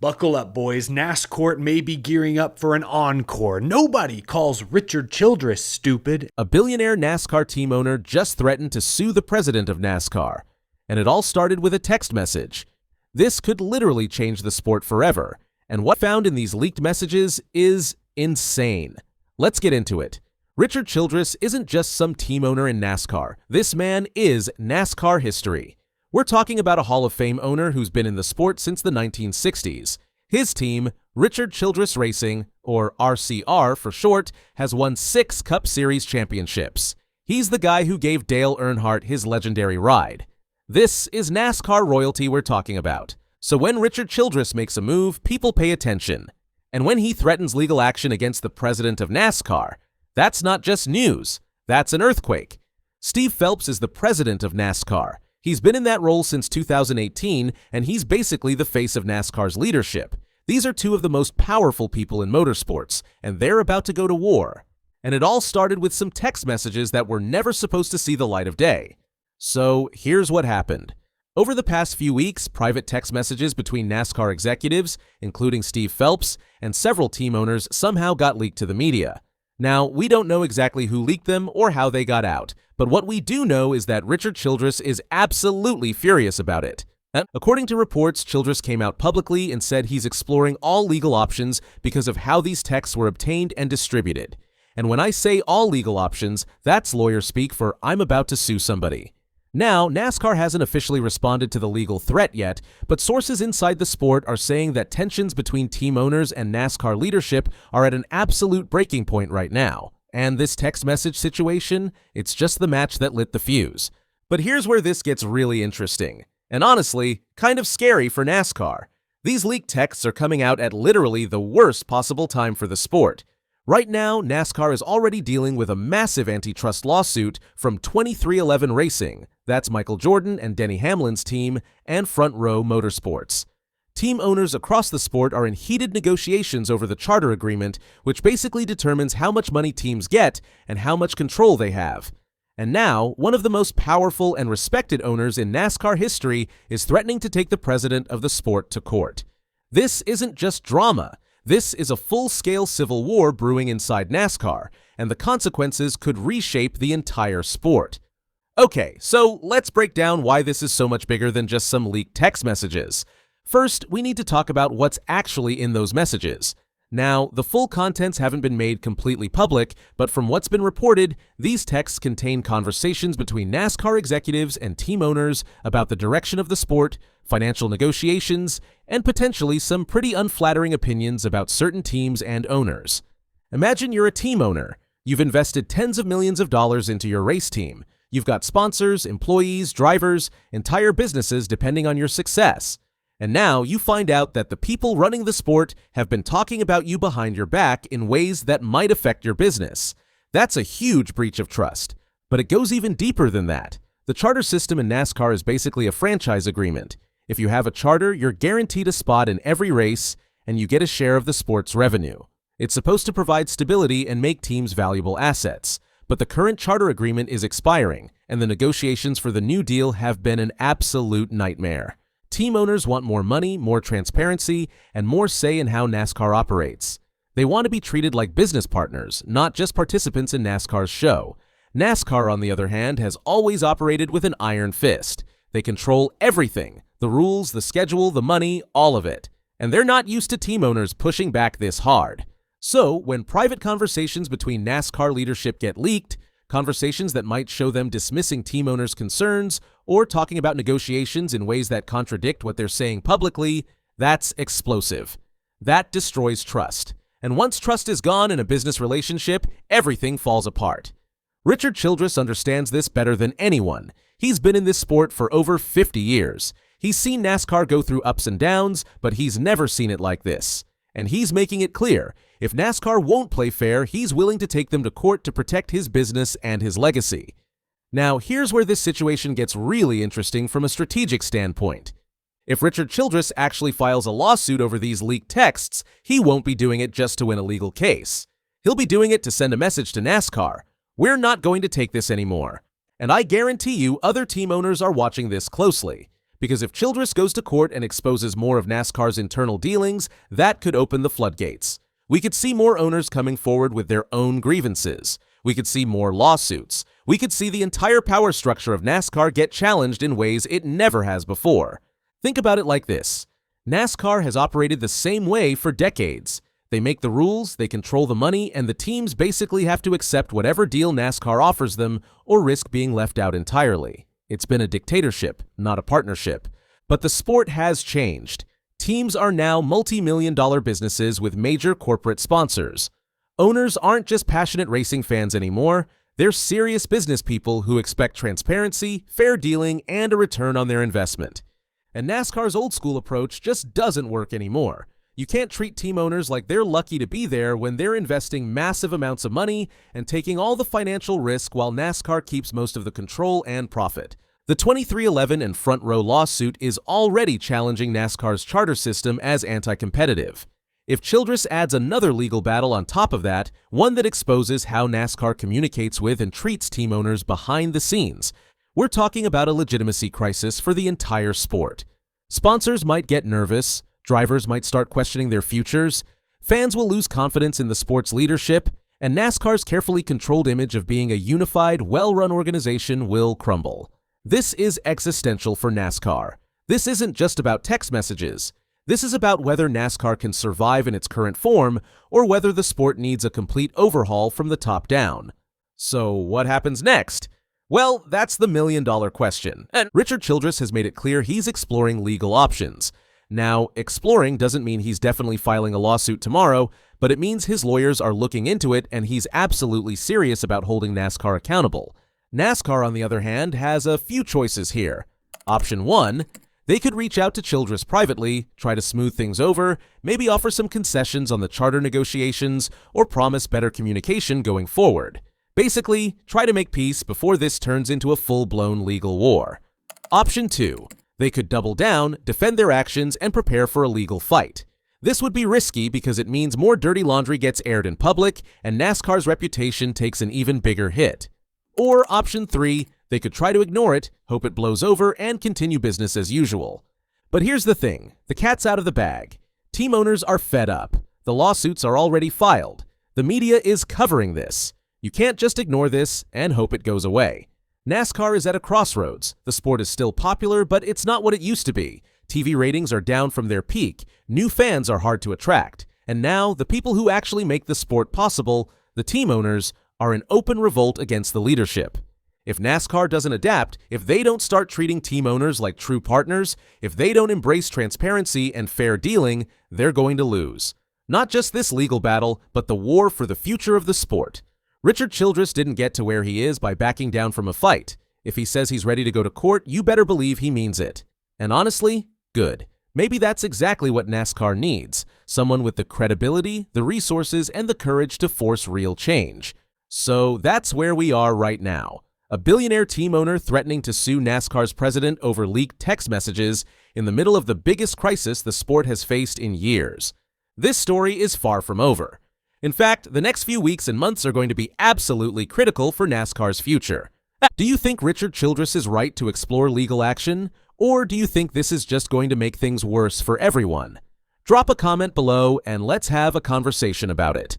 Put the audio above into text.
Buckle up, boys. NASCAR may be gearing up for an encore. Nobody calls Richard Childress stupid. A billionaire NASCAR team owner just threatened to sue the president of NASCAR. And it all started with a text message. This could literally change the sport forever. And what found in these leaked messages is insane. Let's get into it. Richard Childress isn't just some team owner in NASCAR. This man is NASCAR history. We're talking about a Hall of Fame owner who's been in the sport since the 1960s. His team, Richard Childress Racing, or RCR for short, has won 6 Cup Series championships. He's the guy who gave Dale Earnhardt his legendary ride. This is NASCAR royalty we're talking about. So when Richard Childress makes a move, people pay attention. And when he threatens legal action against the president of NASCAR, that's not just news, that's an earthquake. Steve Phelps is the president of NASCAR. He's been in that role since 2018, and he's basically the face of NASCAR's leadership. These are two of the most powerful people in motorsports, and they're about to go to war. And it all started with some text messages that were never supposed to see the light of day. So here's what happened. Over the past few weeks, private text messages between NASCAR executives, including Steve Phelps, and several team owners somehow got leaked to the media. Now, we don't know exactly who leaked them or how they got out, but what we do know is that Richard Childress is absolutely furious about it. According to reports, Childress came out publicly and said he's exploring all legal options because of how these texts were obtained and distributed. And when I say all legal options, that's lawyer speak for I'm about to sue somebody. Now, NASCAR hasn't officially responded to the legal threat yet, but sources inside the sport are saying that tensions between team owners and NASCAR leadership are at an absolute breaking point right now. And this text message situation, it's just the match that lit the fuse. But here's where this gets really interesting, and honestly, kind of scary for NASCAR. These leaked texts are coming out at literally the worst possible time for the sport. Right now, NASCAR is already dealing with a massive antitrust lawsuit from 23XI Racing, that's Michael Jordan and Denny Hamlin's team, and Front Row Motorsports. Team owners across the sport are in heated negotiations over the charter agreement, which basically determines how much money teams get and how much control they have. And now, one of the most powerful and respected owners in NASCAR history is threatening to take the president of the sport to court. This isn't just drama. This is a full-scale civil war brewing inside NASCAR, and the consequences could reshape the entire sport. Okay, so let's break down why this is so much bigger than just some leaked text messages. First, we need to talk about what's actually in those messages. Now, the full contents haven't been made completely public, but from what's been reported, these texts contain conversations between NASCAR executives and team owners about the direction of the sport, financial negotiations, and potentially some pretty unflattering opinions about certain teams and owners. Imagine you're a team owner. You've invested tens of millions of dollars into your race team. You've got sponsors, employees, drivers, entire businesses depending on your success. And now you find out that the people running the sport have been talking about you behind your back in ways that might affect your business. That's a huge breach of trust. But it goes even deeper than that. The charter system in NASCAR is basically a franchise agreement. If you have a charter, you're guaranteed a spot in every race, and you get a share of the sport's revenue. It's supposed to provide stability and make teams valuable assets. But the current charter agreement is expiring, and the negotiations for the new deal have been an absolute nightmare. Team owners want more money, more transparency, and more say in how NASCAR operates. They want to be treated like business partners, not just participants in NASCAR's show. NASCAR, on the other hand, has always operated with an iron fist. They control everything, the rules, the schedule, the money, all of it. And they're not used to team owners pushing back this hard. So, when private conversations between NASCAR leadership get leaked, conversations that might show them dismissing team owners' concerns or talking about negotiations in ways that contradict what they're saying publicly, that's explosive. That destroys trust. And once trust is gone in a business relationship, everything falls apart. Richard Childress understands this better than anyone. He's been in this sport for over 50 years. He's seen NASCAR go through ups and downs, but he's never seen it like this. And he's making it clear, if NASCAR won't play fair, he's willing to take them to court to protect his business and his legacy. Now, here's where this situation gets really interesting from a strategic standpoint. If Richard Childress actually files a lawsuit over these leaked texts, he won't be doing it just to win a legal case. He'll be doing it to send a message to NASCAR. We're not going to take this anymore. And I guarantee you other team owners are watching this closely. Because if Childress goes to court and exposes more of NASCAR's internal dealings, that could open the floodgates. We could see more owners coming forward with their own grievances. We could see more lawsuits. We could see the entire power structure of NASCAR get challenged in ways it never has before. Think about it like this. NASCAR has operated the same way for decades. They make the rules, they control the money, and the teams basically have to accept whatever deal NASCAR offers them or risk being left out entirely. It's been a dictatorship, not a partnership. But the sport has changed. Teams are now multi-million-dollar businesses with major corporate sponsors. Owners aren't just passionate racing fans anymore. They're serious business people who expect transparency, fair dealing, and a return on their investment. And NASCAR's old-school approach just doesn't work anymore. You can't treat team owners like they're lucky to be there when they're investing massive amounts of money and taking all the financial risk while NASCAR keeps most of the control and profit. The 2311 and Front Row lawsuit is already challenging NASCAR's charter system as anti-competitive. If Childress adds another legal battle on top of that, one that exposes how NASCAR communicates with and treats team owners behind the scenes, we're talking about a legitimacy crisis for the entire sport. Sponsors might get nervous, drivers might start questioning their futures, fans will lose confidence in the sport's leadership, and NASCAR's carefully controlled image of being a unified, well-run organization will crumble. This is existential for NASCAR. This isn't just about text messages. This is about whether NASCAR can survive in its current form or whether the sport needs a complete overhaul from the top down. So what happens next? Well, that's the million-dollar question, and Richard Childress has made it clear he's exploring legal options. Now, exploring doesn't mean he's definitely filing a lawsuit tomorrow, but it means his lawyers are looking into it and he's absolutely serious about holding NASCAR accountable. NASCAR, on the other hand, has a few choices here. Option 1, they could reach out to Childress privately, try to smooth things over, maybe offer some concessions on the charter negotiations, or promise better communication going forward. Basically, try to make peace before this turns into a full-blown legal war. Option 2. They could double down, defend their actions, and prepare for a legal fight. This would be risky because it means more dirty laundry gets aired in public, and NASCAR's reputation takes an even bigger hit. Or Option 3, they could try to ignore it, hope it blows over, and continue business as usual. But here's the thing, the cat's out of the bag. Team owners are fed up. The lawsuits are already filed. The media is covering this. You can't just ignore this and hope it goes away. NASCAR is at a crossroads. The sport is still popular, but it's not what it used to be. TV ratings are down from their peak, new fans are hard to attract, and now the people who actually make the sport possible, the team owners, are in open revolt against the leadership. If NASCAR doesn't adapt, if they don't start treating team owners like true partners, if they don't embrace transparency and fair dealing, they're going to lose. Not just this legal battle, but the war for the future of the sport. Richard Childress didn't get to where he is by backing down from a fight. If he says he's ready to go to court, you better believe he means it. And honestly, good. Maybe that's exactly what NASCAR needs. Someone with the credibility, the resources, and the courage to force real change. So that's where we are right now. A billionaire team owner threatening to sue NASCAR's president over leaked text messages in the middle of the biggest crisis the sport has faced in years. This story is far from over. In fact, the next few weeks and months are going to be absolutely critical for NASCAR's future. Do you think Richard Childress is right to explore legal action, or do you think this is just going to make things worse for everyone? Drop a comment below and let's have a conversation about it.